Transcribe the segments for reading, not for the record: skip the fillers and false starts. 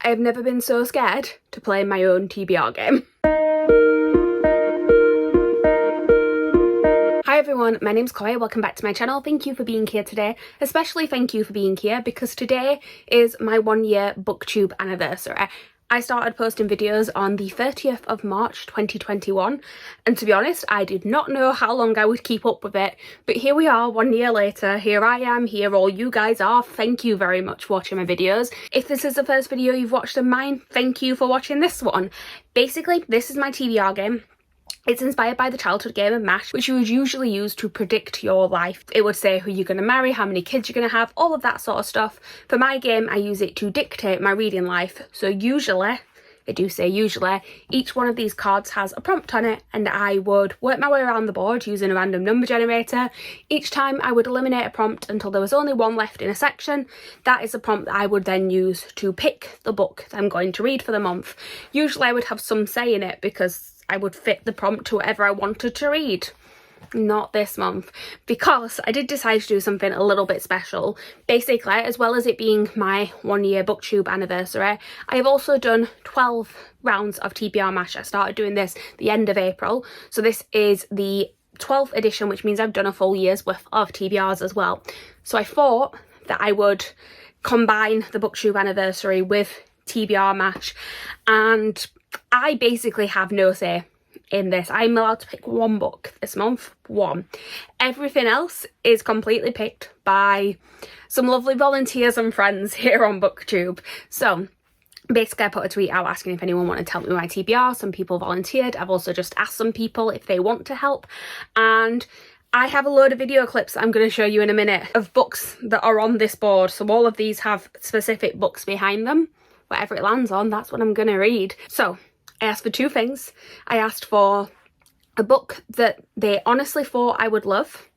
I have never been so scared to play my own TBR game. Hi everyone, my name's Chloe, welcome back to my channel. Thank you for being here today. Especially thank you for being here because today is my 1 year Booktube anniversary. I started posting videos on the 30th of March 2021 and to be honest I did not know how long I would keep up with it, but here we are 1 year later. Here I am, here all you guys are. Thank you very much for watching my videos. If this is the first video you've watched of mine, thank you for watching this one. Basically this is my TBR game. It's inspired by the childhood game of M.A.S.H, which you would usually use to predict your life. It would say who you're going to marry, how many kids you're going to have, all of that sort of stuff. For my game, I use it to dictate my reading life. So usually, I do say usually, each one of these cards has a prompt on it and I would work my way around the board using a random number generator. Each time I would eliminate a prompt until there was only one left in a section. That is the prompt that I would then use to pick the book that I'm going to read for the month. Usually I would have some say in it because I would fit the prompt to whatever I wanted to read. Not this month, because I did decide to do something a little bit special. Basically, as well as it being my 1 year Booktube anniversary, I have also done 12 rounds of TBR M.A.S.H. I started doing this the end of April, so this is the 12th edition, which means I've done a full year's worth of TBRs as well. So I thought that I would combine the Booktube anniversary with TBR M.A.S.H, and I basically have no say in this. I'm allowed to pick one book this month, one. Everything else is completely picked by some lovely volunteers and friends here on Booktube. So basically I put a tweet out asking if anyone wanted to help me with my TBR. Some people volunteered. I've also just asked some people if they want to help, and I have a load of video clips that I'm going to show you in a minute of books that are on this board. So all of these have specific books behind them. Whatever it lands on, that's what I'm going to read. So I asked for two things. I asked for a book that they honestly thought I would love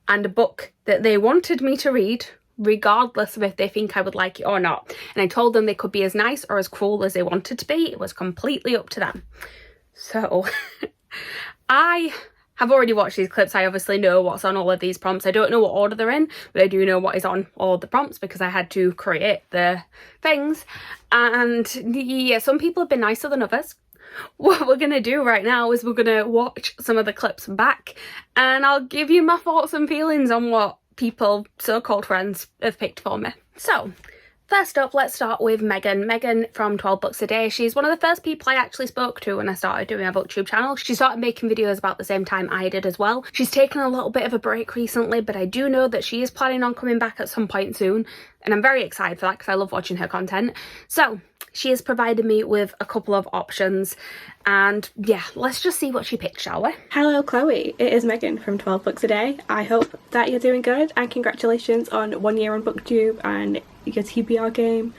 and a book that they wanted me to read regardless of if they think I would like it or not. And I told them they could be as nice or as cruel as they wanted to be. It was completely up to them. So I have already watched these clips. I obviously know what's on all of these prompts. I don't know what order they're in, but I do know what is on all the prompts because I had to create the things. And yeah, some people have been nicer than others. What we're going to do right now is we're going to watch some of the clips back and I'll give you my thoughts and feelings on what people, so-called friends, have picked for me. So first up, let's start with Megan. Megan from 12 Books a Day. She's one of the first people I actually spoke to when I started doing my Booktube channel. She started making videos about the same time I did as well. She's taken a little bit of a break recently, but I do know that she is planning on coming back at some point soon. And I'm very excited for that because I love watching her content. So she has provided me with a couple of options. And yeah, let's just see what she picked, shall we? Hello Chloe, it is Megan from 12 Books a Day. I hope that you're doing good and congratulations on 1 year on Booktube and your TBR game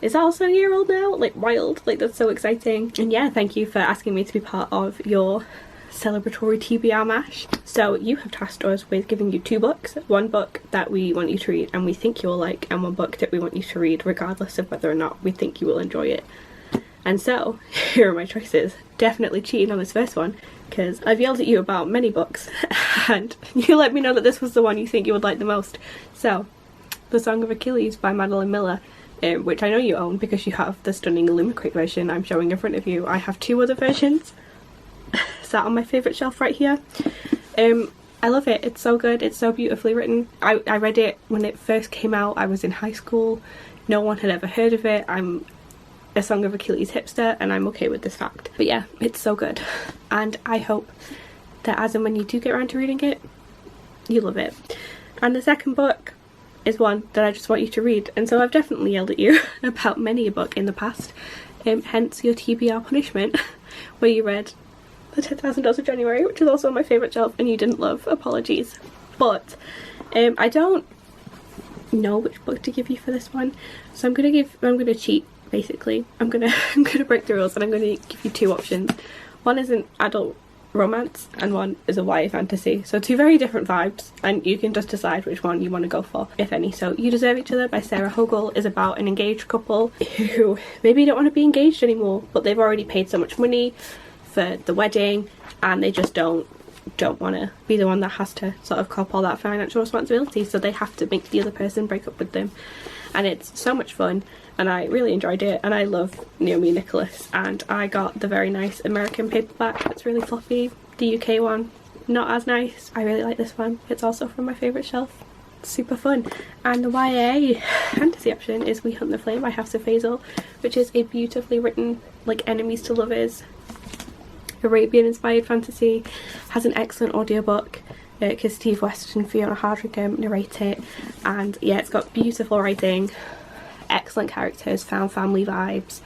is also a year old now. Like wild, like that's so exciting. And yeah, thank you for asking me to be part of your celebratory TBR M.A.S.H. So you have tasked us with giving you two books, one book that we want you to read and we think you will like, and one book that we want you to read regardless of whether or not we think you will enjoy it. And so here are my choices. Definitely cheating on this first one because I've yelled at you about many books and you let me know that this was the one you think you would like the most. So The Song of Achilles by Madeline Miller, which I know you own because you have the stunning Illumicrate version I'm showing in front of you. I have two other versions sat on my favourite shelf right here. I love it. It's so good. It's so beautifully written. I read it when it first came out. I was in high school. No one had ever heard of it. I'm a Song of Achilles hipster and I'm okay with this fact. But yeah, it's so good. And I hope that as and when you do get around to reading it, you love it. And the second book is one that I just want you to read. And so I've definitely yelled at you about many a book in the past. Hence your TBR punishment where you read The 10,000 Days of January, which is also on my favourite shelf and you didn't love. Apologies. But I don't know which book to give you for this one. So I'm gonna cheat basically. I'm gonna break the rules and I'm gonna give you two options. One is an adult romance and one is a YA fantasy. So two very different vibes and you can just decide which one you want to go for, if any. So You Deserve Each Other by Sarah Hogle is about an engaged couple who maybe don't want to be engaged anymore, but they've already paid so much money for the wedding and they just don't want to be the one that has to sort of cop all that financial responsibility, so they have to make the other person break up with them. And it's so much fun and I really enjoyed it, and I love Naomi Nicholas, and I got the very nice American paperback that's really fluffy. The UK one, not as nice. I really like this one. It's also from my favourite shelf. It's super fun. And the YA fantasy option is We Hunt the Flame by House of Faisal, which is a beautifully written, like, enemies to lovers Arabian inspired fantasy. Has an excellent audiobook because Steve West and Fiona Hardwick narrate it, and yeah, it's got beautiful writing, excellent characters, found family vibes,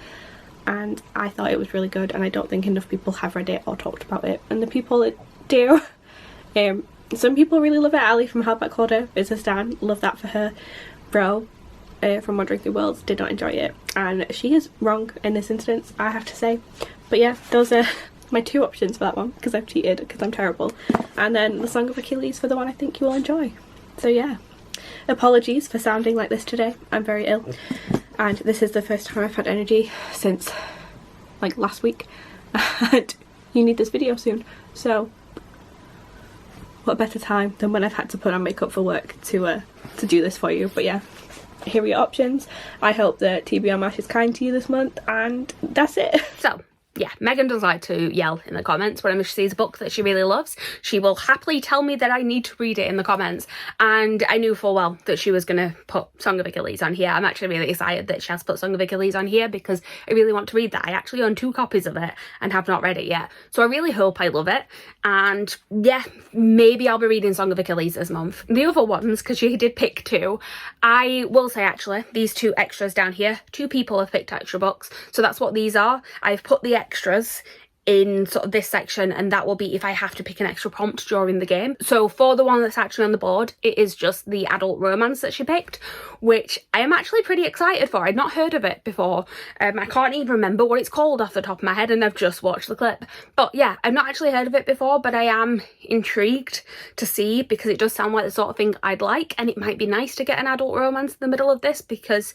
and I thought it was really good, and I don't think enough people have read it or talked about it, and the people that do, some people really love it. Ali from Hardback Hoarder is a stan, love that for her. Bro from Wandering Through Worlds did not enjoy it, and she is wrong in this instance, I have to say. But yeah, those are my two options for that one, because I've cheated because I'm terrible, and then The Song of Achilles for the one I think you will enjoy. So yeah, apologies for sounding like this today, I'm very ill, and this is the first time I've had energy since like last week, and you need this video soon, so what better time than when I've had to put on makeup for work to do this for you. But yeah, here are your options. I hope that TBR M.A.S.H is kind to you this month, and that's it. So yeah, Megan does like to yell in the comments whenever she sees a book that she really loves. She will happily tell me that I need to read it in the comments, and I knew full well that she was going to put Song of Achilles on here. I'm actually really excited that she has put Song of Achilles on here because I really want to read that. I actually own 2 copies of it and have not read it yet, so I really hope I love it. And yeah, maybe I'll be reading Song of Achilles this month. The other ones, because she did pick 2, I will say actually these 2 extras down here, 2 people have picked extra books, so that's what these are. I've put the extras in sort of this section, and that will be if I have to pick an extra prompt during the game. So for the one that's actually on the board, it is just the adult romance that she picked, which I am actually pretty excited for. I'd not heard of it before. I can't even remember what it's called off the top of my head, and I've just watched the clip. But yeah, I've not actually heard of it before, but I am intrigued to see, because it does sound like the sort of thing I'd like, and it might be nice to get an adult romance in the middle of this, because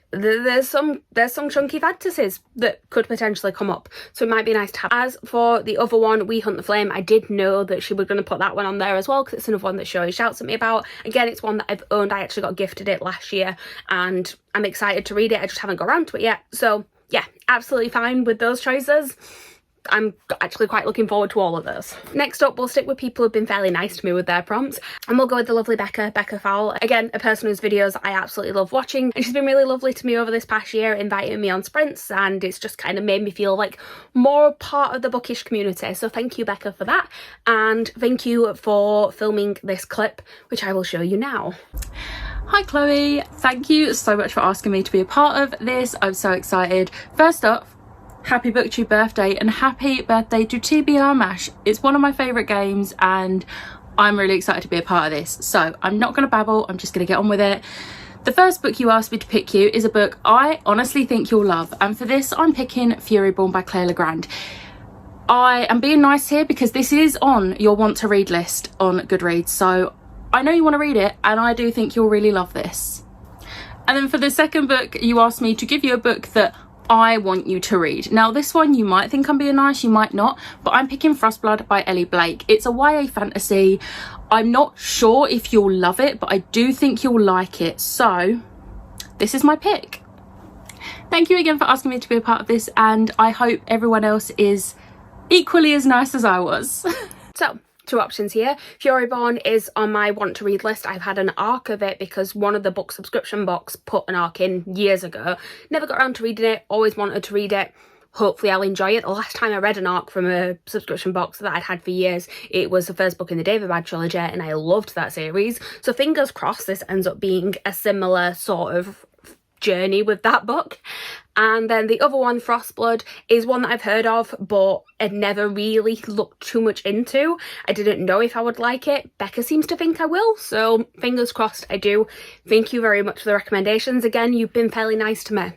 there's some chunky fantasies that could potentially come up, so it might be nice to have. As for the other one, We Hunt the Flame, I did know that she was going to put that one on there as well, because it's another one that she always shouts at me about. Again, it's one that I've owned. I actually got gifted it last year, and I'm excited to read it. I just haven't got around to it yet. So yeah, absolutely fine with those choices. I'm actually quite looking forward to all of those. Next up, we'll stick with people who've been fairly nice to me with their prompts, and we'll go with the lovely Becca Fowle. Again, a person whose videos I absolutely love watching, and she's been really lovely to me over this past year, inviting me on sprints, and it's just kind of made me feel like more part of the bookish community. So thank you, Becca, for that, and thank you for filming this clip, which I will show you now. Hi Chloe, thank you so much for asking me to be a part of this. I'm so excited. First up, happy Booktube birthday, and happy birthday to TBR M.A.S.H. It's one of my favourite games, and I'm really excited to be a part of this. So I'm not going to babble, I'm just going to get on with it. The first book you asked me to pick you is a book I honestly think you'll love, and for this I'm picking Furyborn by Claire Legrand. I am being nice here because this is on your want to read list on Goodreads, so I know you want to read it, and I do think you'll really love this. And then for the second book, you asked me to give you a book that I want you to read. Now this one you might think I'm being nice, you might not, but I'm picking Frostblood by Ellie Blake. It's a YA fantasy. I'm not sure if you'll love it, but I do think you'll like it, so this is my pick. Thank you again for asking me to be a part of this, and I hope everyone else is equally as nice as I was. So 2 options here. Furyborn is on my want to read list. I've had an arc of it because one of the book subscription box put an arc in years ago. Never got around to reading it, always wanted to read it. Hopefully I'll enjoy it. The last time I read an arc from a subscription box that I'd had for years, it was the first book in the David Bad trilogy, and I loved that series. So fingers crossed this ends up being a similar sort of journey with that book. And then the other one, Frostblood, is one that I've heard of but had never really looked too much into. I didn't know if I would like it. Becca seems to think I will, so fingers crossed I do. Thank you very much for the recommendations. Again, you've been fairly nice to me.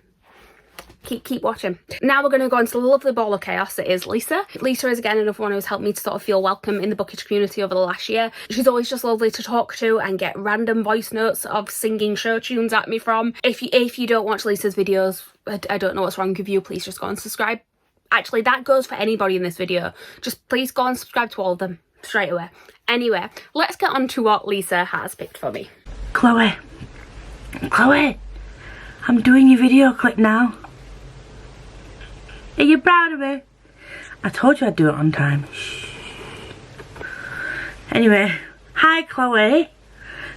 Keep watching. Now we're going to go into the lovely ball of chaos that is Lisa. Lisa is again another one who's helped me to sort of feel welcome in the bookish community over the last year. She's always just lovely to talk to and get random voice notes of singing show tunes at me from. If you don't watch Lisa's videos, I don't know what's wrong with you, please just go and subscribe. Actually, that goes for anybody in this video. Just please go and subscribe to all of them straight away. Anyway, let's get on to what Lisa has picked for me. Chloe, I'm doing your video clip now. Are you proud of me? I told you I'd do it on time. Shh. Anyway, hi Chloe.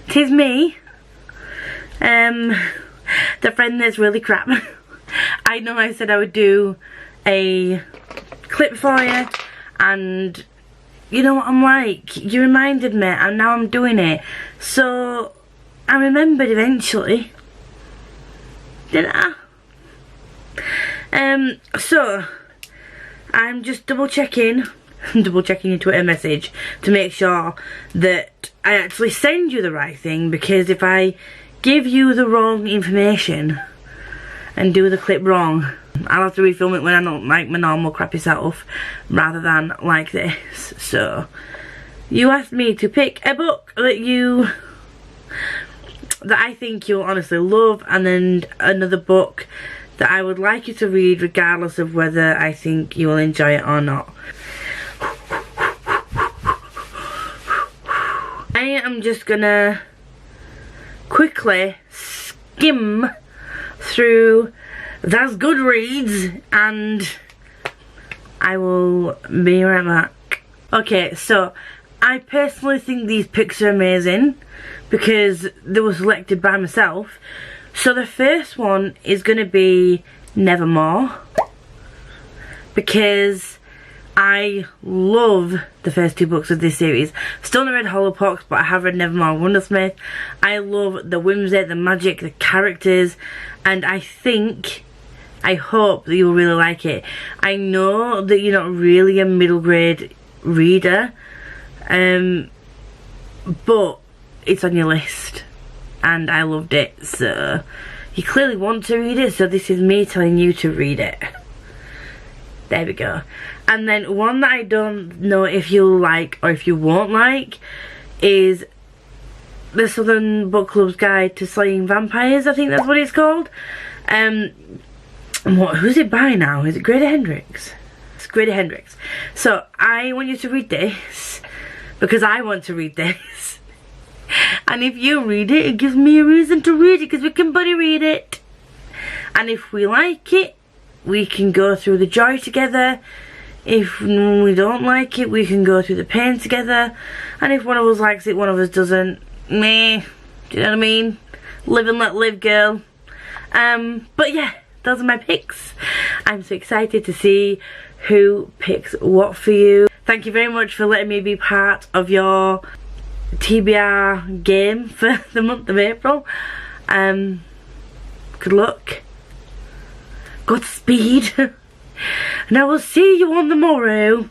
'Tis me. The friend that's really crap. I know I said I would do a clip for you, and you know what I'm like. You reminded me, and now I'm doing it. So I remembered eventually, didn't I? So I'm just double checking your Twitter message to make sure that I actually send you the right thing, because if I give you the wrong information and do the clip wrong, I'll have to refilm it when I don't like my normal crappy self rather than like this. So you asked me to pick a book that I think you'll honestly love, and then another book that I would like you to read regardless of whether I think you will enjoy it or not. I am just gonna quickly skim through That's Goodreads and I will be right back. Okay, so I personally think these picks are amazing because they were selected by myself. So the first one is going to be Nevermore, because I love the first two books of this series. Still not read Hollowpox, but I have read Nevermore and Wondersmith. I love the whimsy, the magic, the characters, and I hope that you'll really like it. I know that you're not really a middle grade reader, but it's on your list and I loved it, so you clearly want to read it, so this is me telling you to read it. There we go. And then one that I don't know if you'll like or if you won't like is the Southern Book Club's Guide to Slaying Vampires, I think that's what it's called. Who's it by now? Is it Grady Hendrix? It's Grady Hendrix. So I want you to read this because I want to read this. And if you read it, it gives me a reason to read it because we can buddy read it. And if we like it, we can go through the joy together. If we don't like it, we can go through the pain together. And if one of us likes it, one of us doesn't, meh. Do you know what I mean? Live and let live, girl. But yeah, those are my picks. I'm so excited to see who picks what for you. Thank you very much for letting me be part of your TBR game for the month of April. Good luck. Godspeed. And I will see you on the morrow.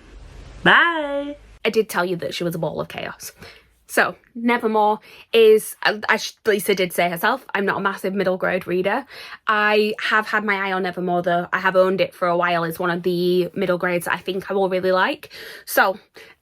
Bye. I did tell you that she was a ball of chaos. So, Nevermore is, as Lisa did say herself, I'm not a massive middle grade reader. I have had my eye on Nevermore though. I have owned it for a while. It's one of the middle grades that I think I will really like. So,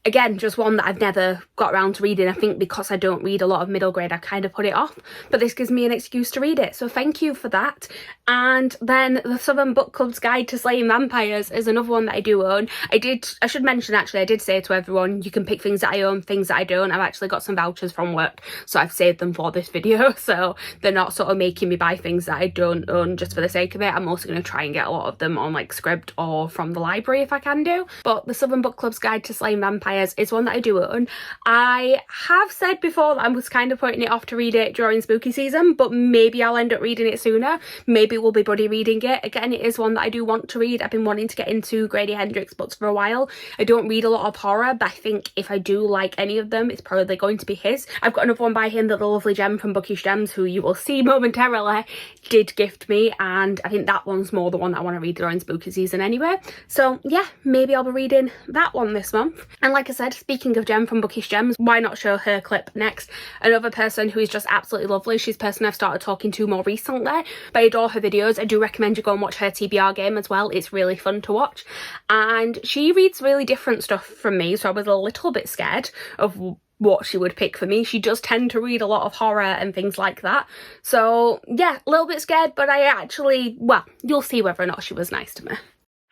again, just one that I've never got around to reading. I think because I don't read a lot of middle grade, I kind of put it off. But this gives me an excuse to read it. So thank you for that. And then the Southern Book Club's Guide to Slaying Vampires is another one that I do own. I should mention actually, I did say to everyone, you can pick things that I own, things that I don't. I've actually got some vouchers from work, so I've saved them for this video. So they're not sort of making me buy things that I don't own just for the sake of it. I'm also going to try and get a lot of them on like Scribd or from the library if I can do. But the Southern Book Club's Guide to Slaying Vampires is one that I do own. I have said before that I was kind of putting it off to read it during spooky season, but maybe I'll end up reading it sooner. Maybe we'll be buddy reading it. Again, it is one that I do want to read. I've been wanting to get into Grady Hendrix books for a while. I don't read a lot of horror, but I think if I do like any of them, it's probably going to be his. I've got another one by him that the lovely Gem from Bookish Gems, who you will see momentarily, did gift me, and I think that one's more the one that I want to read during spooky season anyway. So yeah, maybe I'll be reading that one this month. And like I said, speaking of Gem from Bookish Gems, why not show her clip next? Another person who is just absolutely lovely. She's a person I've started talking to more recently, but I adore her videos. I do recommend you go and watch her TBR game as well. It's really fun to watch. And she reads really different stuff from me, so I was a little bit scared of what she would pick for me. She does tend to read a lot of horror and things like that. So yeah, a little bit scared, but I actually, well, you'll see whether or not she was nice to me.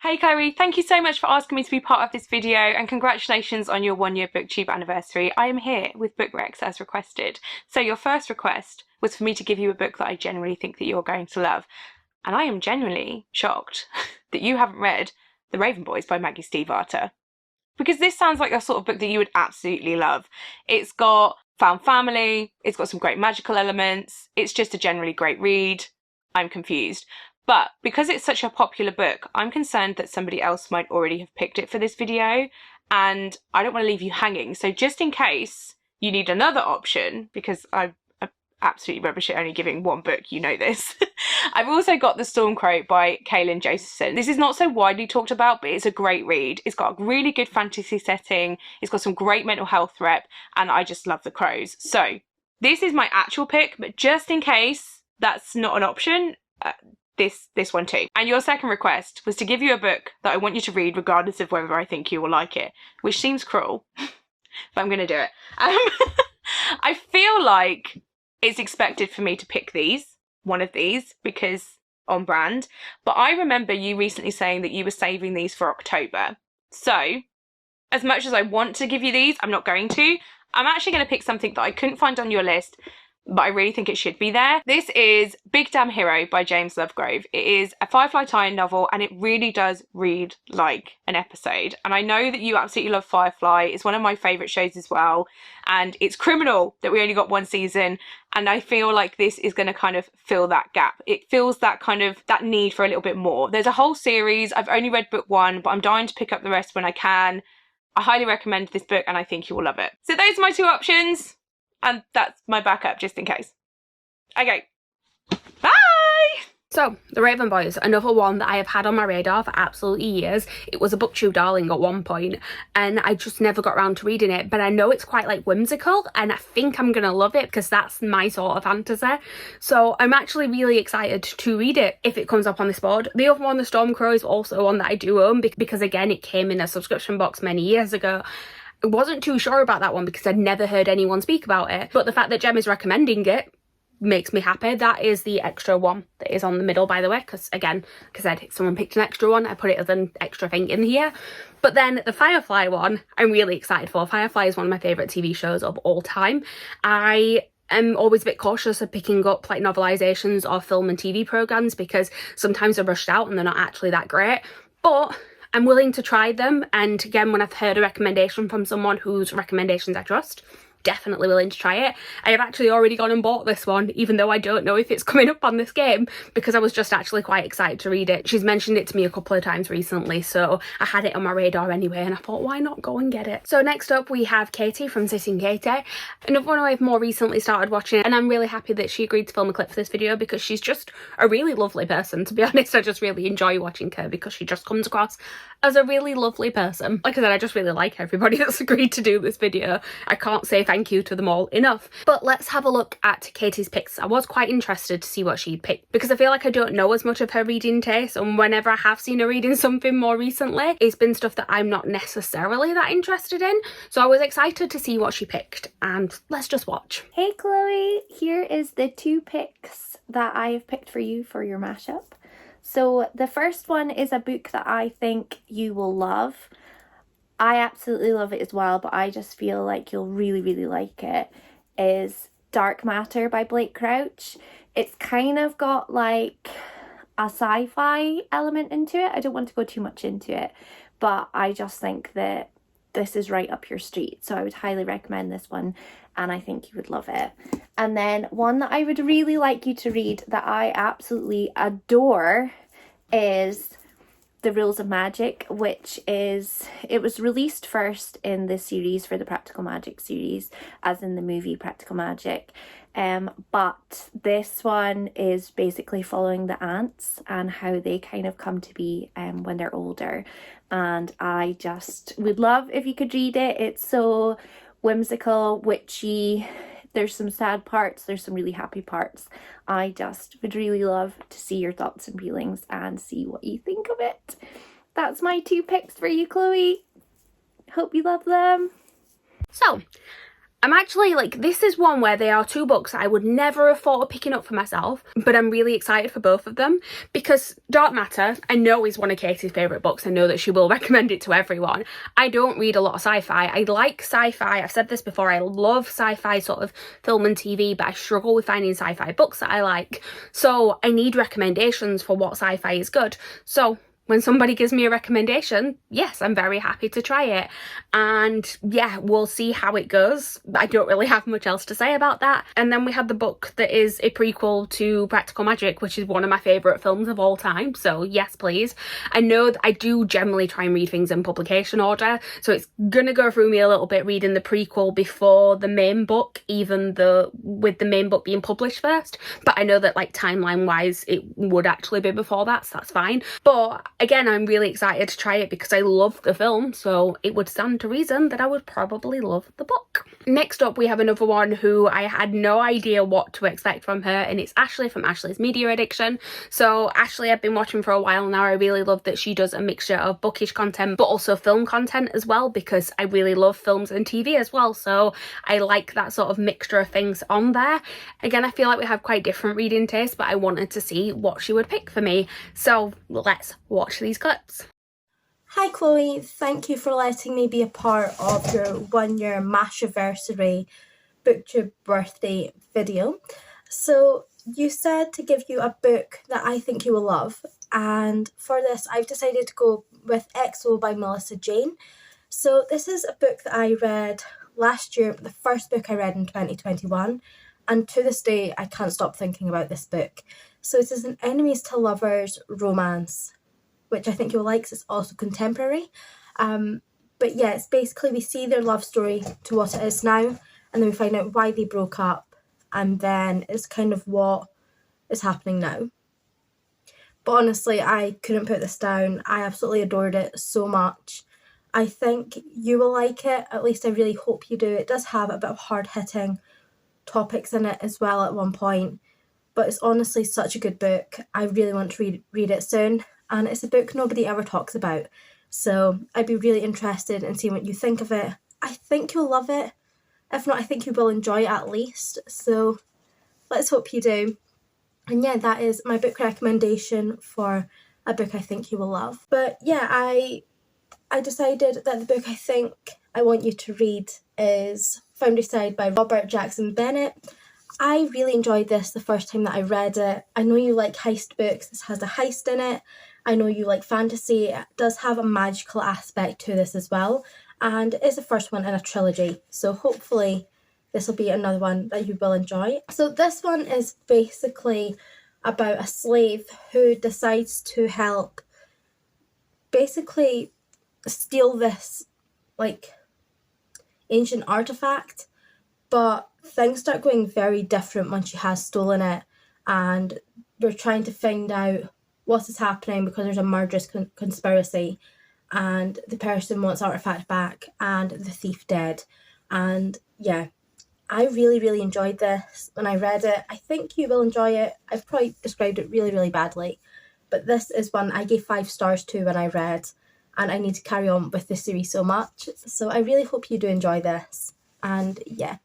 Hey Chloe, thank you so much for asking me to be part of this video, and congratulations on your 1-year Booktube anniversary. I am here with book recs as requested. So your first request was for me to give you a book that I genuinely think that you're going to love. And I am genuinely shocked that you haven't read The Raven Boys by Maggie Stiefvater. Because this sounds like a sort of book that you would absolutely love. It's got found family, it's got some great magical elements, it's just a generally great read. I'm confused. But because it's such a popular book, I'm concerned that somebody else might already have picked it for this video, and I don't want to leave you hanging. So just in case you need another option, because I'm absolutely rubbish at only giving one book, you know this. I've also got The Stormcrow by Kaylin Josephson. This is not so widely talked about, but it's a great read. It's got a really good fantasy setting, it's got some great mental health rep, and I just love the crows. So this is my actual pick, but just in case that's not an option, this one too. And your second request was to give you a book that I want you to read regardless of whether I think you will like it, which seems cruel, but I'm going to do it. I feel like it's expected for me to pick one of these, because on brand, but I remember you recently saying that you were saving these for October. So as much as I want to give you these, I'm not going to. I'm actually going to pick something that I couldn't find on your list, but I really think it should be there. This is Big Damn Hero by James Lovegrove. It is a Firefly tie-in novel, and it really does read like an episode. And I know that you absolutely love Firefly. It's one of my favourite shows as well. And it's criminal that we only got one season. And I feel like this is going to kind of fill that gap. It fills that kind of, that need for a little bit more. There's a whole series. I've only read book 1, but I'm dying to pick up the rest when I can. I highly recommend this book, and I think you will love it. So those are my 2 options. And that's my backup, just in case. Okay. Bye! So, The Raven Boys, another one that I have had on my radar for absolutely years. It was a Booktube darling at one point, and I just never got around to reading it. But I know it's quite like whimsical, and I think I'm gonna love it because that's my sort of fantasy. So I'm actually really excited to read it if it comes up on this board. The other one, The Stormcrow, is also one that I do own because again, it came in a subscription box many years ago. I wasn't too sure about that one because I'd never heard anyone speak about it. But the fact that Jem is recommending it makes me happy. That is the extra one that is on the middle, by the way, because again, like I said, someone picked an extra one, I put it as an extra thing in here. But then the Firefly one, I'm really excited for. Firefly is one of my favourite TV shows of all time. I am always a bit cautious of picking up like novelizations of film and TV programmes because sometimes they're rushed out and they're not actually that great. But I'm willing to try them, and again, when I've heard a recommendation from someone whose recommendations I trust, definitely willing to try it. I have actually already gone and bought this one, even though I don't know if it's coming up on this game, because I was just actually quite excited to read it. She's mentioned it to me a couple of times recently, so I had it on my radar anyway, and I thought, why not go and get it? So next up we have Katie from Sitting Katie, another one I've more recently started watching, and I'm really happy that she agreed to film a clip for this video because she's just a really lovely person, to be honest. I just really enjoy watching her because she just comes across as a really lovely person. Like I said, I just really like everybody that's agreed to do this video. I can't say thank you to them all enough. But let's have a look at Katie's picks. I was quite interested to see what she picked because I feel like I don't know as much of her reading taste, and whenever I have seen her reading something more recently, it's been stuff that I'm not necessarily that interested in. So I was excited to see what she picked, and let's just watch. Hey Chloe, here is the 2 picks that I have picked for you for your mashup. So the first one is a book that I think you will love. I absolutely love it as well, but I just feel like you'll really, really like it. Is Dark Matter by Blake Crouch. It's kind of got like a sci-fi element into it. I don't want to go too much into it, but I just think that this is right up your street. So I would highly recommend this one, and I think you would love it. And then one that I would really like you to read that I absolutely adore is The Rules of Magic, which is, it was released first in the series for the Practical Magic series, as in the movie Practical Magic. But this one is basically following the ants and how they kind of come to be when they're older. And I just would love if you could read it. It's so whimsical, witchy. There's some sad parts, there's some really happy parts. I just would really love to see your thoughts and feelings and see what you think of it. That's my 2 picks for you, Chloe. Hope you love them. So, I'm actually like, this is one where they are two books I would never have thought of picking up for myself, but I'm really excited for both of them because Dark Matter, I know, is one of Katie's favourite books. I know that she will recommend it to everyone. I don't read a lot of sci-fi. I like sci-fi. I've said this before. I love sci-fi sort of film and TV, but I struggle with finding sci-fi books that I like. So I need recommendations for what sci-fi is good. So when somebody gives me a recommendation, yes, I'm very happy to try it. And yeah, we'll see how it goes. I don't really have much else to say about that. And then we had the book that is a prequel to Practical Magic, which is one of my favourite films of all time. So yes, please. I know that I do generally try and read things in publication order, so it's gonna go through me a little bit reading the prequel before the main book, even though with the main book being published first. But I know that like timeline wise, it would actually be before that, so that's fine. But again, I'm really excited to try it because I love the film, so it would stand to reason that I would probably love the book. Next up, we have another one who I had no idea what to expect from her, and it's Ashley from Ashley's Media Addiction. So Ashley, I've been watching for a while now. I really love that she does a mixture of bookish content, but also film content as well, because I really love films and TV as well. So I like that sort of mixture of things on there. Again, I feel like we have quite different reading tastes, but I wanted to see what she would pick for me. So let's watch these clips. Hi Chloe, thank you for letting me be a part of your 1 year MASH-iversary Booktube birthday video. So you said to give you a book that I think you will love, and for this I've decided to go with XO by Melissa Jane. So this is a book that I read last year, the first book I read in 2021, and to this day I can't stop thinking about this book. So it is an enemies to lovers romance, which I think you'll like, 'cause it's also contemporary. But yeah, it's basically we see their love story to what it is now, and then we find out why they broke up, and then it's kind of what is happening now. But honestly, I couldn't put this down. I absolutely adored it so much. I think you will like it, at least I really hope you do. It does have a bit of hard-hitting topics in it as well at one point, but it's honestly such a good book. I really want to read it soon. And it's a book nobody ever talks about, so I'd be really interested in seeing what you think of it. I think you'll love it. If not, I think you will enjoy it at least, so let's hope you do. And yeah, that is my book recommendation for a book I think you will love. But yeah, I decided that the book I think I want you to read is Founderside by Robert Jackson Bennett. I really enjoyed this the first time that I read it. I know you like heist books. This has a heist in it. I know you like fantasy. It does have a magical aspect to this as well, and it is the first one in a trilogy, so hopefully this will be another one that you will enjoy. So this one is basically about a slave who decides to help basically steal this like ancient artifact, but things start going very different when she has stolen it, and we're trying to find out what is happening because there's a murderous conspiracy, and the person wants artifact back and the thief dead. And yeah, I really enjoyed this when I read it. I think you will enjoy it. I've probably described it really badly, but this is one I gave 5 stars to when I read, and I need to carry on with the series so much. So I really hope you do enjoy this. And yeah,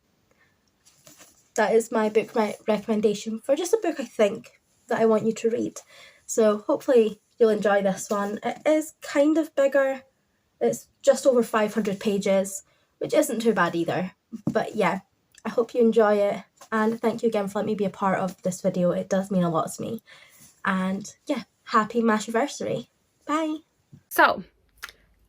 that is my book recommendation for just a book I think that I want you to read. So hopefully you'll enjoy this one. It is kind of bigger. It's just over 500 pages, which isn't too bad either. But yeah, I hope you enjoy it, and thank you again for letting me be a part of this video. It does mean a lot to me. And yeah, happy MASH-iversary. Bye. So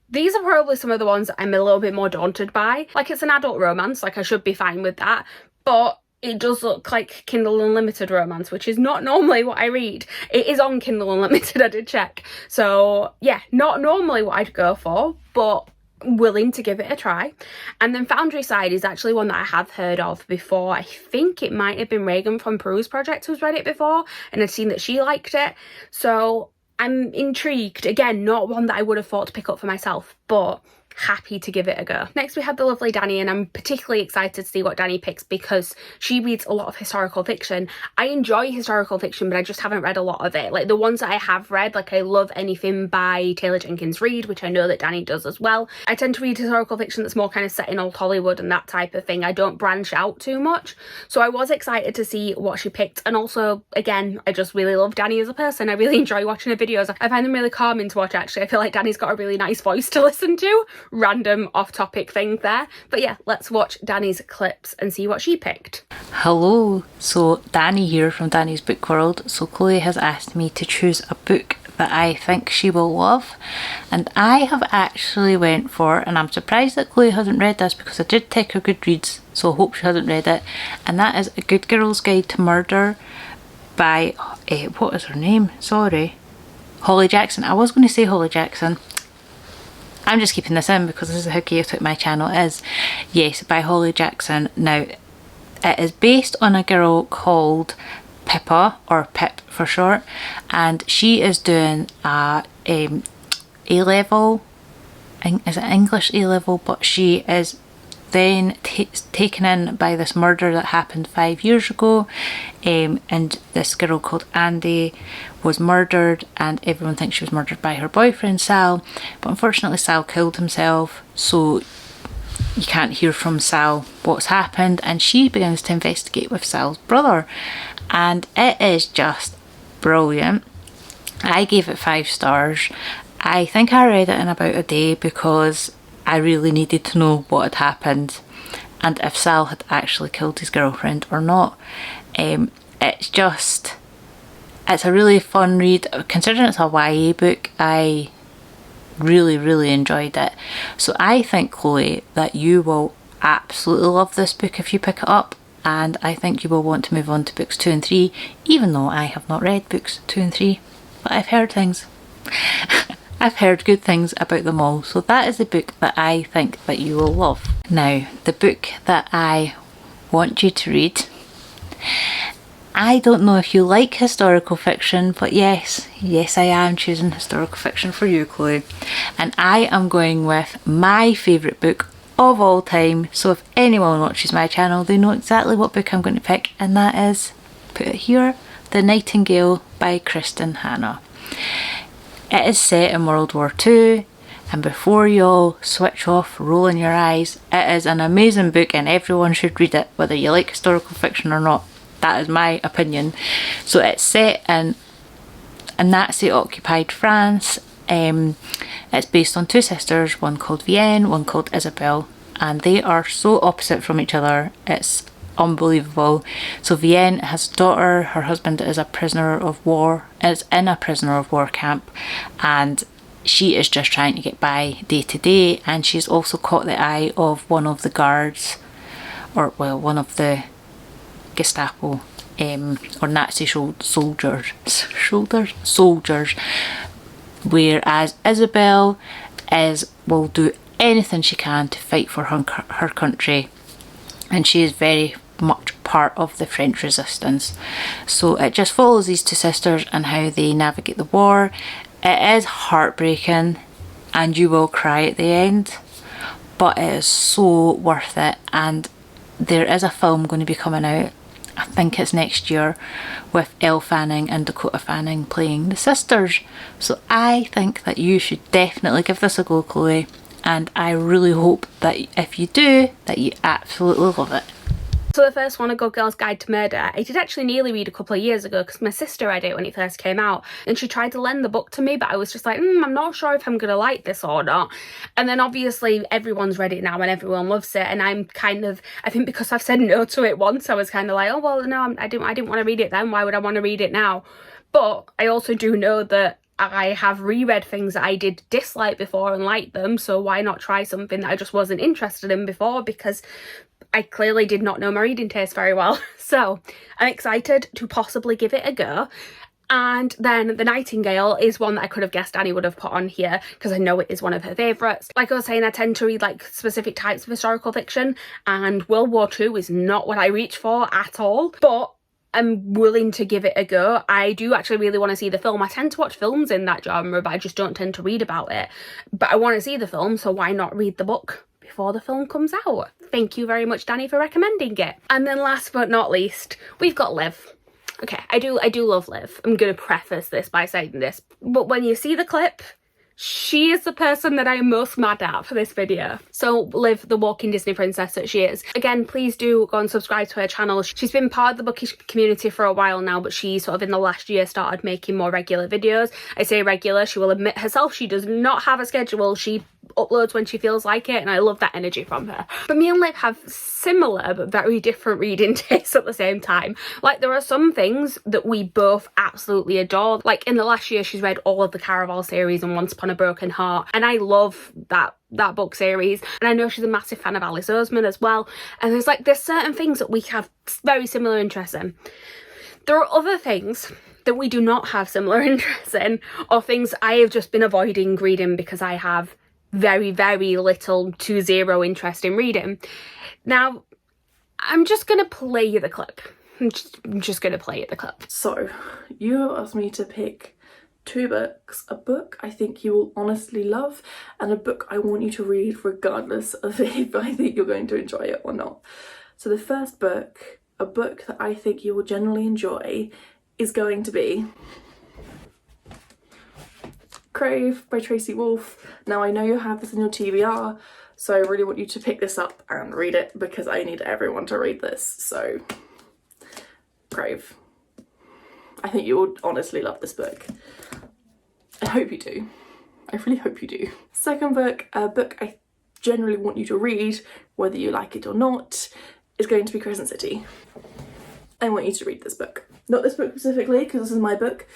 these are probably some of the ones that I'm a little bit more daunted by. Like, it's an adult romance, like I should be fine with that, but it does look like Kindle Unlimited romance, which is not normally what I read. It is on Kindle Unlimited, I did check. So yeah, not normally what I'd go for, but willing to give it a try. And then Founderside is actually one that I have heard of before. I think it might have been Reagan from Peru's Project who's read it before, and I'd seen that she liked it. So I'm intrigued. Again, not one that I would have thought to pick up for myself, but happy to give it a go. Next we have the lovely Danny, and I'm particularly excited to see what Danny picks because she reads a lot of historical fiction. I enjoy historical fiction, but I just haven't read a lot of it. Like the ones that I have read, like I love anything by Taylor Jenkins Reid, which I know that Danny does as well. I tend to read historical fiction that's more kind of set in old Hollywood and that type of thing. I don't branch out too much. So I was excited to see what she picked, and also again, I just really love Danny as a person. I really enjoy watching her videos. I find them really calming to watch actually. I feel like Danny's got a really nice voice to listen to. Random off-topic thing there, but yeah, let's watch Danny's clips and see what she picked. Hello, so Danny here from Danny's Book World. So Chloe has asked me to choose a book that I think she will love, and I have actually went for, and I'm surprised that Chloe hasn't read this because I did take her Goodreads, so I hope she hasn't read it, and that is A Good Girl's Guide to Murder by, what is her name? Sorry. Holly Jackson. I was going to say Holly Jackson. I'm just keeping this in because this is how chaotic my channel is. Yes, by Holly Jackson. Now, it is based on a girl called Pippa, or Pip for short, and she is doing a A-level, is it English A-level, but she is then taken in by this murder that happened 5 years ago, and this girl called Andy was murdered, and everyone thinks she was murdered by her boyfriend Sal, but unfortunately Sal killed himself, so you can't hear from Sal what's happened, and she begins to investigate with Sal's brother, and it is just brilliant. I gave it 5 stars. I think I read it in about a day because I really needed to know what had happened and if Sal had actually killed his girlfriend or not. It's a really fun read. Considering it's a YA book, I really enjoyed it. So I think, Chloe, that you will absolutely love this book if you pick it up, and I think you will want to move on to books 2 and 3, even though I have not read books 2 and 3, but I've heard things. I've heard good things about them all, so that is the book that I think that you will love. Now, the book that I want you to read, I don't know if you like historical fiction, but yes, I am choosing historical fiction for you, Chloe. And I am going with my favourite book of all time, so if anyone watches my channel, they know exactly what book I'm going to pick, and that is, put it here, The Nightingale by Kristen Hannah. It is set in World War II, and before you all switch off rolling your eyes, it is an amazing book and everyone should read it, whether you like historical fiction or not. That is my opinion. So it's set in a Nazi-occupied France. It's based on 2 sisters, one called Vienne, one called Isabel, and they are so opposite from each other. It's unbelievable. So Vienne has a daughter, her husband is a prisoner of war, is in a prisoner of war camp, and she is just trying to get by day to day, and she's also caught the eye of one of the guards, or well, one of the Gestapo or Nazi soldiers, whereas Isabel will do anything she can to fight for her country, and she is very much part of the French resistance. So it just follows these 2 sisters and how they navigate the war. It is heartbreaking and you will cry at the end, but it is so worth it. And there is a film going to be coming out, I think it's next year, with Elle Fanning and Dakota Fanning playing the sisters. So I think that you should definitely give this a go, Chloe, and I really hope that if you do, that you absolutely love it. So the first one, A Good Girl's Guide to Murder, I did actually nearly read a couple of years ago because my sister read it when it first came out, and she tried to lend the book to me, but I was just like, I'm not sure if I'm going to like this or not. And then obviously everyone's read it now and everyone loves it, and I'm kind of, I think because I've said no to it once, I was kind of like, oh well, no, I didn't want to read it then, why would I want to read it now? But I also do know that I have reread things that I did dislike before and liked them, so why not try something that I just wasn't interested in before, because I clearly did not know my reading taste very well. So I'm excited to possibly give it a go. And then The Nightingale is one that I could have guessed Annie would have put on here because I know it is one of her favourites. Like I was saying, I tend to read like specific types of historical fiction, and World War II is not what I reach for at all. But I'm willing to give it a go. I do actually really want to see the film. I tend to watch films in that genre, but I just don't tend to read about it. But I want to see the film, so why not read the book before the film comes out? Thank you very much, Danny, for recommending it. And then last but not least, we've got Liv. Okay, I do love Liv. I'm going to preface this by saying this, but when you see the clip, she is the person that I am most mad at for this video. So Liv, the walking Disney princess that she is. Again, please do go and subscribe to her channel. She's been part of the bookish community for a while now, but she sort of in the last year started making more regular videos. I say regular, she will admit herself she does not have a schedule. She uploads when she feels like it, and I love that energy from her. But me and Liv have similar but very different reading tastes at the same time. Like, there are some things that we both absolutely adore. Like, in the last year she's read all of the Caraval series and Once Upon a Broken Heart, and I love that book series. And I know she's a massive fan of Alice Oseman as well, and there's certain things that we have very similar interests in. There are other things that we do not have similar interests in, or things I have just been avoiding reading because I have very, very little to zero interest in reading. Now, I'm just going to play you the clip. I'm just going to play you the clip. So, you have asked me to pick 2 books. A book I think you will honestly love, and a book I want you to read regardless of if I think you're going to enjoy it or not. So the first book, a book that I think you will generally enjoy, is going to be Crave by Tracy Wolff. Now, I know you have this in your TBR, so I really want you to pick this up and read it because I need everyone to read this. So, Crave. I think you will honestly love this book. I hope you do. I really hope you do. Second book, a book I generally want you to read, whether you like it or not, is going to be Crescent City. I want you to read this book. Not this book specifically, because this is my book,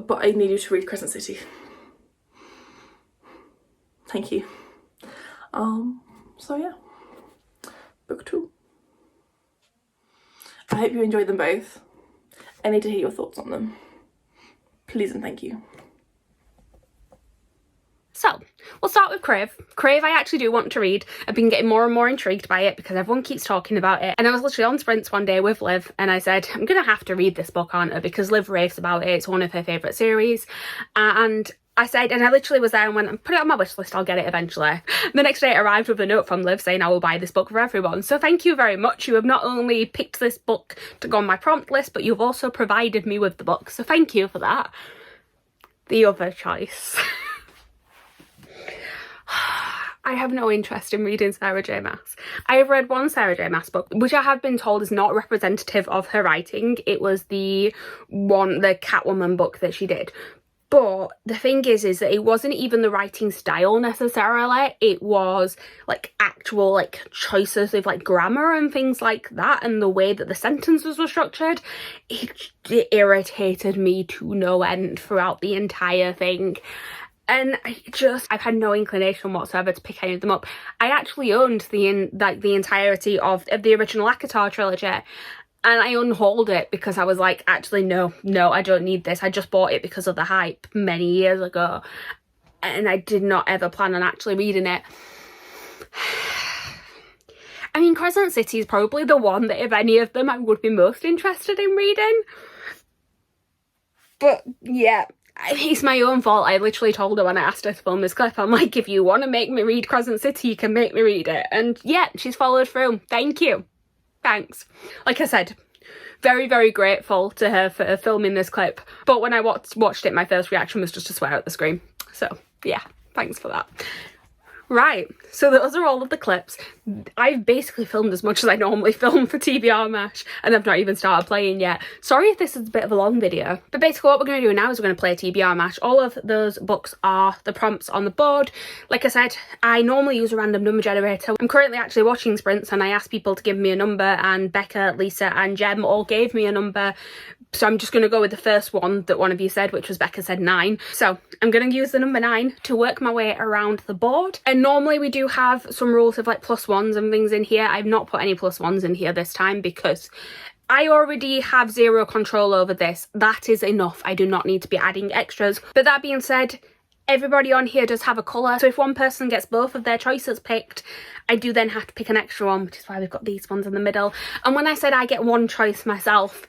but I need you to read Crescent City. Thank you. So yeah, book 2. I hope you enjoyed them both. I need to hear your thoughts on them. Please and thank you. So, we'll start with Crave. Crave I actually do want to read. I've been getting more and more intrigued by it because everyone keeps talking about it. And I was literally on sprints one day with Liv and I said, I'm going to have to read this book, aren't I? Because Liv raves about it. It's one of her favourite series. And I said, and I literally was there and went, put it on my wish list, I'll get it eventually. The next day it arrived with a note from Liv saying I will buy this book for everyone. So thank you very much. You have not only picked this book to go on my prompt list, but you've also provided me with the book. So thank you for that. The other choice. I have no interest in reading Sarah J. Maas. I have read one Sarah J. Maas book, which I have been told is not representative of her writing. It was the Catwoman book that she did. But the thing is that it wasn't even the writing style necessarily. It was like actual like choices of like grammar and things like that, and the way that the sentences were structured. It irritated me to no end throughout the entire thing. And I've had no inclination whatsoever to pick any of them up. I actually owned the entirety of the original ACOTAR trilogy, and I unhauled it because I was like, actually, no, I don't need this. I just bought it because of the hype many years ago, and I did not ever plan on actually reading it. I mean, Crescent City is probably the one that, if any of them, I would be most interested in reading. But yeah, it's my own fault. I literally told her when I asked her to film this clip, I'm like, if you want to make me read Crescent City, you can make me read it. And yeah, she's followed through. Thank you. Thanks. Like I said, very, very grateful to her for filming this clip. But when I watched it, my first reaction was just to swear at the screen. So yeah, thanks for that. Right, so those are all of the clips. I've basically filmed as much as I normally film for TBR M.A.S.H, and I've not even started playing yet. Sorry if this is a bit of a long video, but basically what we're going to do now is we're going to play TBR M.A.S.H. All of those books are the prompts on the board. Like I said, I normally use a random number generator. I'm currently actually watching sprints, and I asked people to give me a number, and Becca, Lisa and Jem all gave me a number. So I'm just going to go with the first one that one of you said, which was Becca said 9. So I'm going to use the number 9 to work my way around the board. And normally we do have some rules of like +1s and things in here. I've not put any +1s in here this time because I already have zero control over this. That is enough. I do not need to be adding extras. But that being said, everybody on here does have a colour, so if one person gets both of their choices picked, I do then have to pick an extra one, which is why we've got these ones in the middle. And when I said I get one choice myself,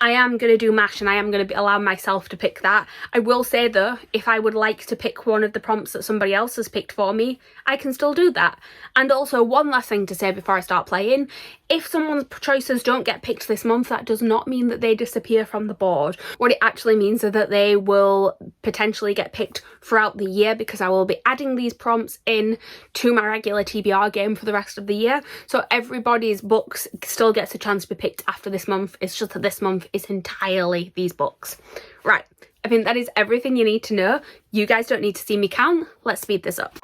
I am going to do M.A.S.H and I am going to allow myself to pick that. I will say though, if I would like to pick one of the prompts that somebody else has picked for me, I can still do that. And also, one last thing to say before I start playing, if someone's choices don't get picked this month, that does not mean that they disappear from the board. What it actually means is that they will potentially get picked throughout the year, because I will be adding these prompts in to my regular TBR game for the rest of the year. So everybody's books still gets a chance to be picked after this month. It's just that this month is entirely these books. Right, I think that is everything you need to know. You guys don't need to see me count. Let's speed this up.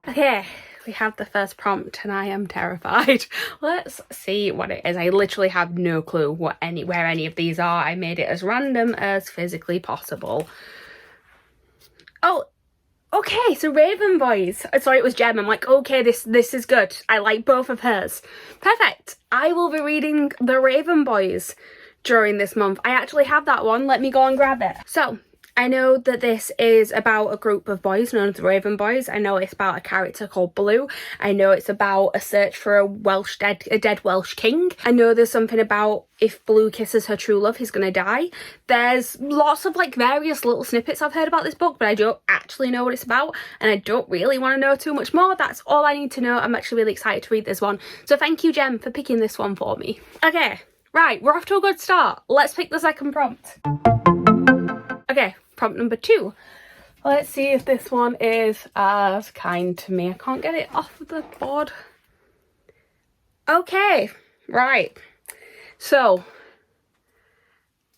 Okay, we have the first prompt and I am terrified. Let's see what it is. I literally have no clue where any of these are. I made it as random as physically possible. Oh, okay, so Raven Boys. Sorry, it was Gem. I'm like, okay, this is good. I like both of hers. Perfect. I will be reading the Raven Boys during this month. I actually have that one. Let me go and grab it. So, I know that this is about a group of boys known as the Raven Boys. I know it's about a character called Blue. I know it's about a search for a dead Welsh king. I know there's something about if Blue kisses her true love, he's gonna die. There's lots of like various little snippets I've heard about this book, but I don't actually know what it's about, and I don't really want to know too much more. That's all I need to know. I'm actually really excited to read this one. So thank you, Gem, for picking this one for me. Okay, right, we're off to a good start. Let's pick the second prompt. Okay, prompt number 2. Let's see if this one is as kind to me. I can't get it off of the board. Okay, right. So,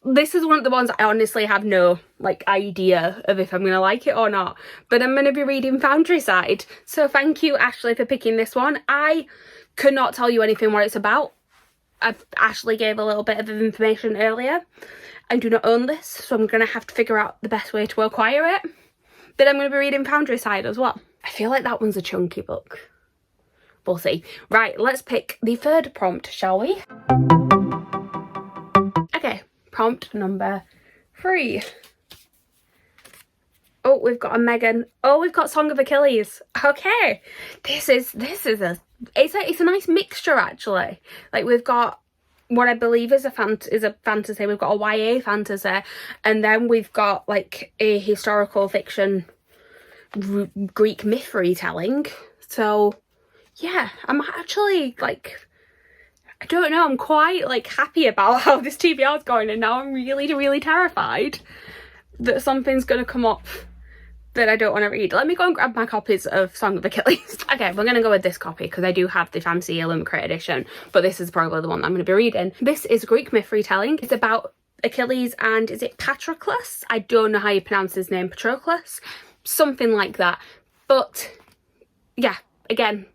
this is one of the ones I honestly have no, like, idea of if I'm going to like it or not. But I'm going to be reading Foundryside. So thank you, Ashley, for picking this one. I could not tell you anything what it's about. Ashley gave a little bit of information earlier. I do not own this, so I'm going to have to figure out the best way to acquire it. But I'm going to be reading Foundryside as well. I feel like that one's a chunky book. We'll see. Right, let's pick the third prompt, shall we? Okay, prompt number 3. Oh, we've got a Megan. Oh, we've got Song of Achilles. Okay, this is a nice mixture actually. Like, we've got what I believe is a fantasy. We've got a YA fantasy, and then we've got like a historical fiction Greek myth retelling. So yeah, I'm actually like, I don't know, I'm quite like happy about how this TBR is going, and now I'm really terrified that something's gonna come up that I don't want to read. Let me go and grab my copies of Song of Achilles. Okay, we're going to go with this copy because I do have the Fancy Illumicrate edition, but this is probably the one that I'm going to be reading. This is Greek myth retelling. It's about Achilles and, is it Patroclus? I don't know how you pronounce his name, Patroclus? Something like that. But yeah, again,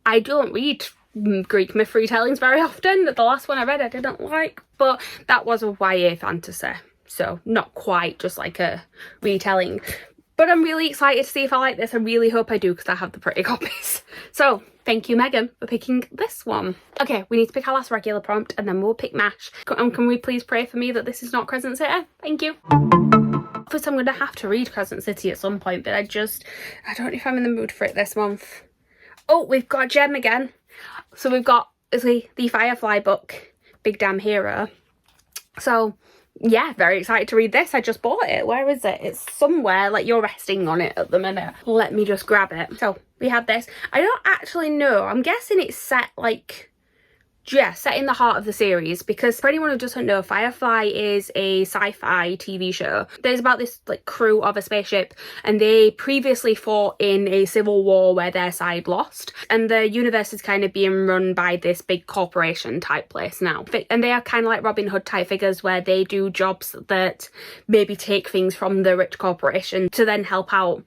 I don't read Greek myth retellings very often. The last one I read I didn't like, but that was a YA fantasy, so not quite just like a retelling. But I'm really excited to see if I like this. I really hope I do because I have the pretty copies. So thank you, Megan, for picking this one. Okay, we need to pick our last regular prompt and then we'll pick M.A.S.H. Can we please pray for me that this is not Crescent City? Thank you. First, I'm going to have to read Crescent City at some point, but I don't know if I'm in the mood for it this month. Oh, we've got Gem again. So we've got the Firefly book, Big Damn Hero. So yeah, very excited to read this. I just bought it. Where is it? It's somewhere, like you're resting on it at the minute. Let me just grab it. So we have this. I don't actually know. I'm guessing it's set like, yeah, set in the heart of the series, because for anyone who doesn't know, Firefly is a sci-fi TV show. There's about this like crew of a spaceship, and they previously fought in a civil war where their side lost, and the universe is kind of being run by this big corporation type place now, and they are kind of like Robin Hood type figures where they do jobs that maybe take things from the rich corporation to then help out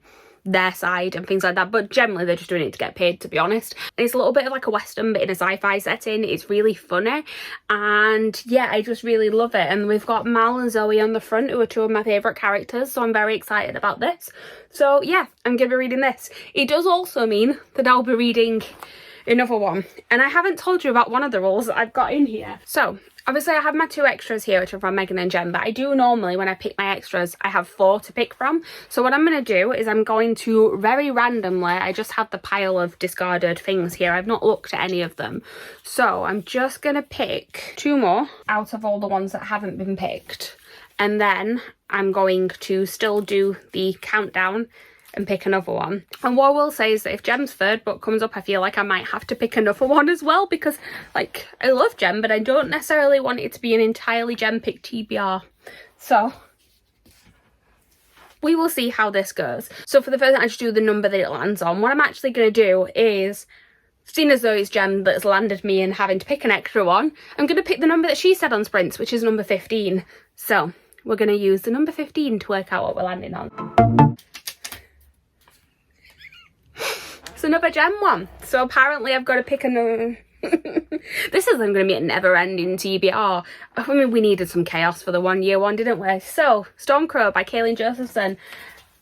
their side and things like that, but generally they're just doing it to get paid, to be honest. And it's a little bit of like a western but in a sci-fi setting. It's really funny, and yeah, I just really love it. And we've got Mal and Zoe on the front, who are two of my favourite characters, so I'm very excited about this. So yeah, I'm gonna be reading this. It does also mean that I'll be reading another one. And I haven't told you about one of the rules that I've got in here. So obviously I have my 2 extras here, which are from Megan and Jem, but I do normally, when I pick my extras, I have 4 to pick from. So what I'm going to do is I'm going to very randomly, I just have the pile of discarded things here. I've not looked at any of them. So I'm just going to pick 2 more out of all the ones that haven't been picked. And then I'm going to still do the countdown and pick another one. And what I will say is that if Jem's 3rd book comes up, I feel like I might have to pick another one as well, because like I love Jem, but I don't necessarily want it to be an entirely Jem pick TBR. So we will see how this goes. So for the first, I just do the number that it lands on. What I'm actually going to do is, seeing as though it's Jem that's landed me in having to pick an extra one, I'm going to pick the number that she said on sprints, which is number 15. So we're going to use the number 15 to work out what we're landing on. It's another Jem one. So apparently I've got to pick another. This isn't going to be a never-ending TBR. I mean, we needed some chaos for the 1 year one, didn't we? So, Stormcrow by Kaylin Josephson.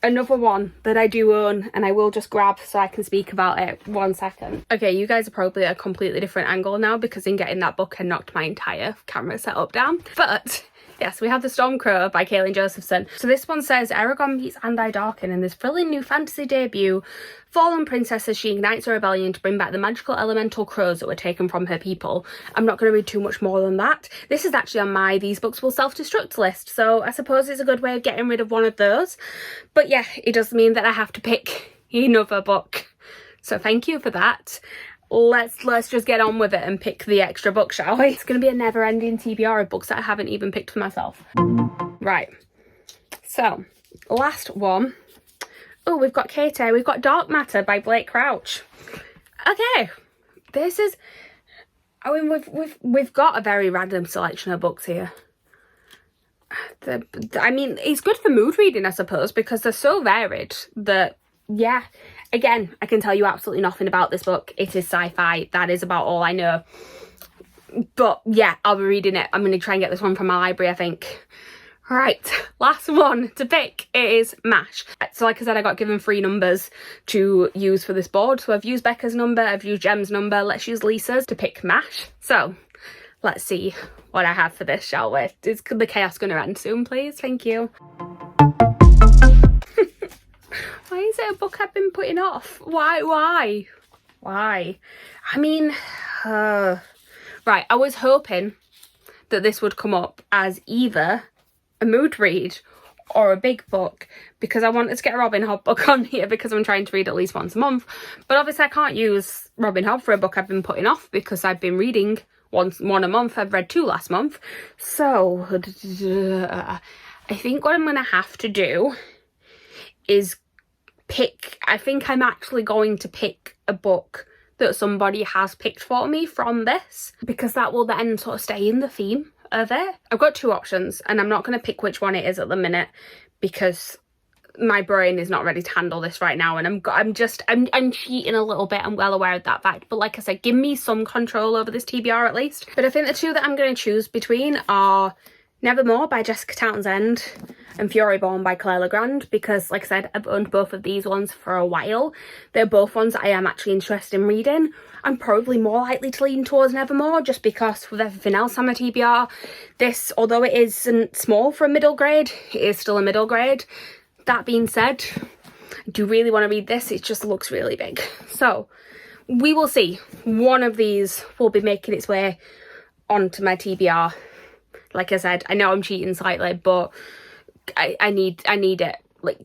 Another one that I do own, and I will just grab so I can speak about it 1 second. Okay, you guys are probably at a completely different angle now, because in getting that book I knocked my entire camera setup down. But yes, we have The Stormcrow by Kaylin Josephson. So this one says, Eragon meets Andai Darkin in this thrilling new fantasy debut. Fallen princess as she ignites a rebellion to bring back the magical elemental crows that were taken from her people. I'm not going to read too much more than that. This is actually on my These Books Will Self-Destruct list, so I suppose it's a good way of getting rid of one of those. But yeah, it does mean that I have to pick another book. So thank you for that. Let's just get on with it and pick the extra book, shall we? It's going to be a never-ending TBR of books that I haven't even picked for myself. Right. So, last one. Oh, we've got Katie. We've got Dark Matter by Blake Crouch. Okay. This is... I mean, we've got a very random selection of books here. I mean, it's good for mood reading, I suppose, because they're so varied that, yeah. Again, I can tell you absolutely nothing about this book. It is sci-fi. That is about all I know. But yeah, I'll be reading it. I'm going to try and get this one from my library, I think. Right, last one to pick is M.A.S.H. So like I said, I got given 3 numbers to use for this board. So I've used Becca's number, I've used Jem's number. Let's use Lisa's to pick M.A.S.H. So let's see what I have for this, shall we? Is the chaos going to end soon, please? Thank you. Why is it a book I've been putting off? Why? I mean, right, I was hoping that this would come up as either a mood read or a big book, because I wanted to get a Robin Hood book on here because I'm trying to read at least once a month. But obviously I can't use Robin Hood for a book I've been putting off because I've been reading one a month. I've read 2 last month. So I think what I'm going to have to do is pick, I think I'm actually going to pick a book that somebody has picked for me from this, because that will then sort of stay in the theme of it. I've got 2 options and I'm not going to pick which one it is at the minute because my brain is not ready to handle this right now, and I'm cheating a little bit. I'm well aware of that fact, but like I said, give me some control over this TBR at least. But I think the 2 that I'm going to choose between are Nevermore by Jessica Townsend and Furyborn by Claire Legrand, because like I said, I've owned both of these ones for a while. They're both ones that I am actually interested in reading. I'm probably more likely to lean towards Nevermore just because with everything else on my TBR, this, although it isn't small for a middle grade, it is still a middle grade. That being said, I do really want to read this. It just looks really big. So we will see. One of these will be making its way onto my TBR. Like I said, I know I'm cheating slightly, but I need it. Like,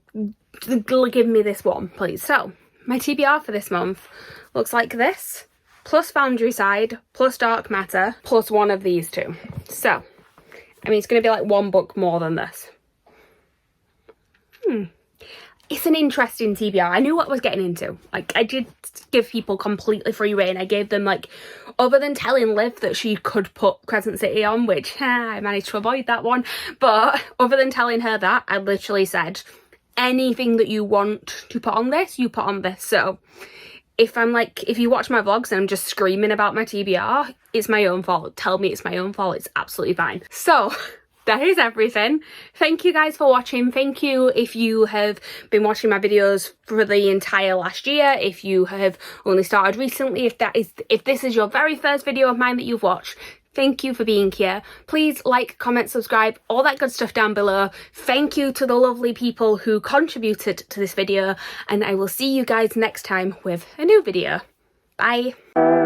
give me this one, please. So my TBR for this month looks like this, plus Foundry Side, plus Dark Matter, plus one of these 2. So, I mean, it's going to be like 1 book more than this. It's an interesting TBR. I knew what I was getting into. Like, I did give people completely free rein. I gave them, like, other than telling Liv that she could put Crescent City on, which I managed to avoid that one. But other than telling her that, I literally said, anything that you want to put on this, you put on this. So if I'm like, if you watch my vlogs and I'm just screaming about my TBR, it's my own fault. Tell me it's my own fault. It's absolutely fine. So that is everything. Thank you guys for watching. Thank you if you have been watching my videos for the entire last year, if you have only started recently, if this is your very first video of mine that you've watched. Thank you for being here. Please like, comment, subscribe, all that good stuff down below. Thank you to the lovely people who contributed to this video, and I will see you guys next time with a new video. Bye.